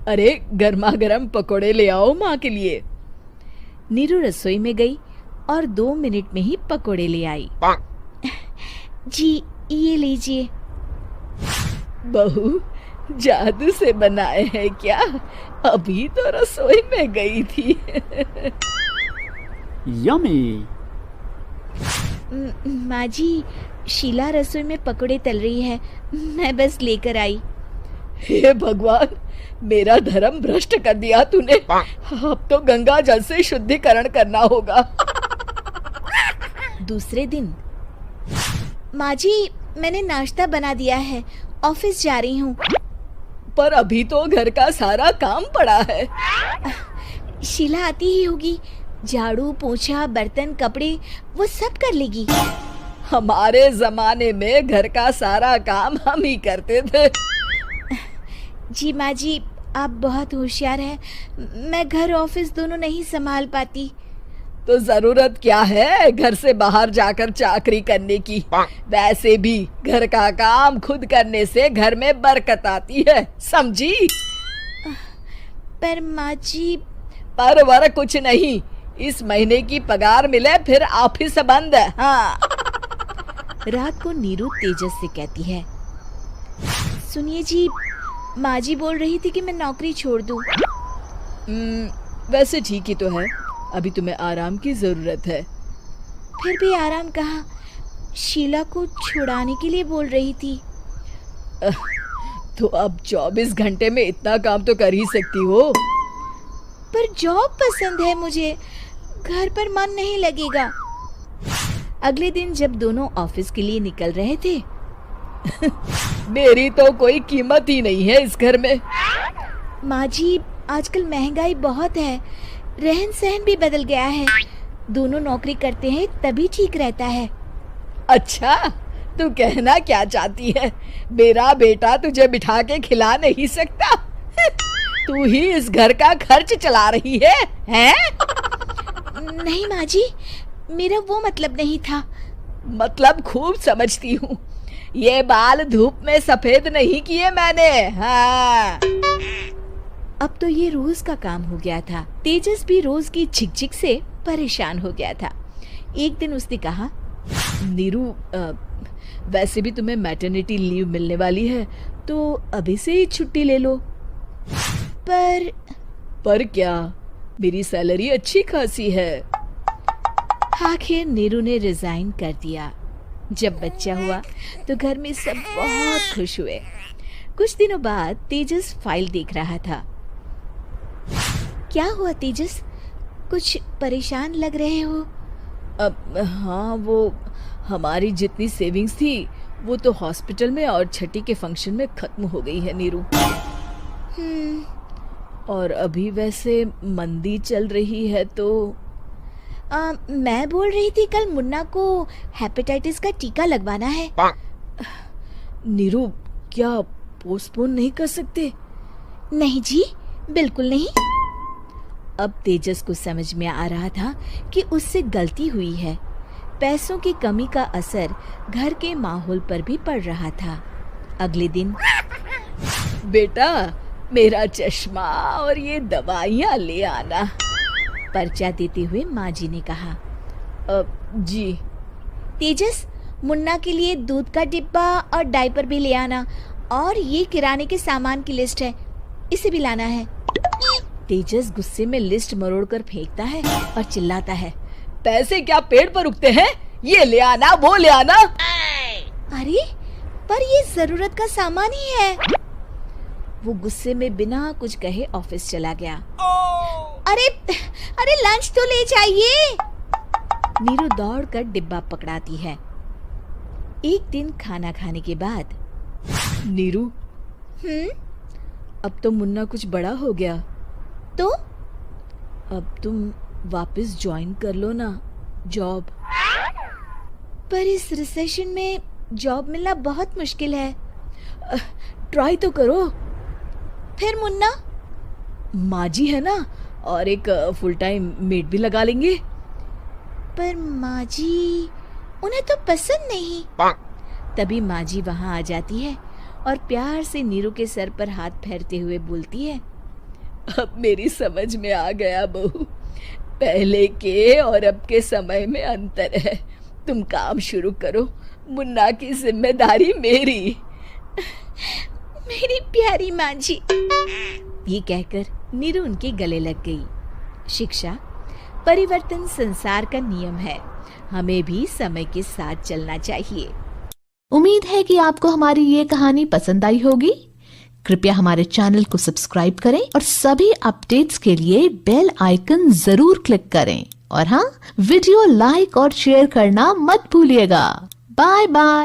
अरे गर्मा गर्म पकोड़े ले आओ माँ के लिए। नीरू रसोई में गई और 2 मिनट में ही पकोड़े ले आई। जी ये लीजिए। बहू जादू से बनाए हैं क्या? अभी तो रसोई में गई थी। यमी। माँ जी, शीला रसोई में पकोड़े तल रही है, मैं बस लेकर आई। हे भगवान, मेरा धर्म भ्रष्ट कर दिया तूने। अब तो गंगा जल से शुद्धिकरण करना होगा। दूसरे दिन, माँ जी मैंने नाश्ता बना दिया है, ऑफिस जा रही हूँ। पर अभी तो घर का सारा काम पड़ा है। शीला आती ही होगी, झाड़ू पोछा बर्तन कपड़े वो सब कर लेगी। हमारे जमाने में घर का सारा काम हम ही करते थे। जी माँ जी, आप बहुत होशियार हैं, मैं घर ऑफिस दोनों नहीं संभाल पाती। तो जरूरत क्या है घर से बाहर जाकर चाकरी करने की? वैसे भी घर का काम खुद करने से घर में बरकत आती है, समझी? पर माँ जी। पर वर कुछ नहीं, इस महीने की पगार मिले फिर ऑफिस बंद है। हाँ। रात को नीरू तेजस से कहती है, सुनिए जी, माँ जी बोल रही थी कि मैं नौकरी छोड़ दूं। वैसे ठीक ही तो है, अभी तुम्हें आराम की जरूरत है। फिर भी आराम कहाँ, शीला को छुड़ाने के लिए बोल रही थी। तो अब 24 घंटे में इतना काम तो कर ही सकती हो। पर जॉब पसंद है मुझे, घर पर मन नहीं लगेगा। अगले दिन जब दोनों ऑफिस के लिए निकल रहे थे, मेरी तो कोई कीमत ही नहीं है इस घर में। माँ जी आजकल महंगाई बहुत है, रहन सहन भी बदल गया है, दोनों नौकरी करते हैं तभी ठीक रहता है। अच्छा, तू कहना क्या चाहती है? मेरा बेटा तुझे बिठा के खिला नहीं सकता? तू ही इस घर का खर्च चला रही है, हैं? नहीं माँ जी, मेरा वो मतलब नहीं था। मतलब खूब समझती हूँ, ये बाल धूप में सफेद नहीं किए मैंने। हाँ। अब तो ये रोज का काम हो गया था। तेजस भी रोज की झिकझिक से परेशान हो गया था। एक दिन उसने कहा, नीरू, वैसे भी तुम्हें मैटरनिटी लीव मिलने वाली है, तो अभी से ही छुट्टी ले लो। पर क्या, मेरी सैलरी अच्छी खासी है। आखिर नीरू ने रिजाइन कर दिया। जब बच्चा हुआ तो घर में सब बहुत खुश हुए। कुछ दिनों बाद तेजस फाइल देख रहा था। क्या हुआ तेजस, कुछ परेशान लग रहे हो? हाँ, वो हमारी जितनी सेविंग्स थी वो तो हॉस्पिटल में और छठी के फंक्शन में खत्म हो गई है नीरू। और अभी वैसे मंदी चल रही है तो मैं बोल रही थी कल मुन्ना को हेपेटाइटिस का टीका लगवाना है। नीरू, क्या पोस्टपोन नहीं कर सकते? नहीं जी, बिल्कुल नहीं। अब तेजस को समझ में आ रहा था कि उससे गलती हुई है। पैसों की कमी का असर घर के माहौल पर भी पड़ रहा था। अगले दिन, बेटा मेरा चश्मा और ये दवाइयाँ ले आना, पर्चा देते हुए माँ जी ने कहा। जी। तेजस, मुन्ना के लिए दूध का डिब्बा और डायपर भी ले आना, और ये किराने के सामान की लिस्ट है, इसे भी लाना है। तेजस गुस्से में लिस्ट मरोड़कर फेंकता है और चिल्लाता है, पैसे क्या पेड़ पर उगते हैं? ये ले आना, वो ले आना। अरे पर ये जरूरत का सामान ही है। वो गुस्से में बिना कुछ कहे ऑफिस चला गया। अरे लंच तो ले जाइए। नीरू दौड़कर डिब्बा पकड़ाती है। एक दिन खाना खाने के बाद, नीरू, अब तो मुन्ना कुछ बड़ा हो गया, तो अब तुम वापस ज्वाइन कर लो ना जॉब। पर इस रिसेशन में जॉब मिलना बहुत मुश्किल है। ट्राई तो करो। फिर मुन्ना? माँ जी है ना, और एक फुल टाइम मेड भी लगा लेंगे। पर माँ जी, उन्हें तो पसंद नहीं। तभी माँ जी वहाँ आ जाती है और प्यार से नीरू के सर पर हाथ फेरते हुए बोलती है, अब मेरी समझ में आ गया बहू, पहले के और अब के समय में अंतर है। तुम काम शुरू करो, मुन्ना की जिम्मेदारी मेरी। मेरी प्यारी माँ जी। ये कहकर नीरू उनके गले लग गई। शिक्षा, परिवर्तन संसार का नियम है, हमें भी समय के साथ चलना चाहिए। उम्मीद है कि आपको हमारी ये कहानी पसंद आई होगी। कृपया हमारे चैनल को सब्सक्राइब करें और सभी अपडेट्स के लिए बेल आइकन जरूर क्लिक करें। और हाँ, वीडियो लाइक और शेयर करना मत भूलिएगा। Bye bye.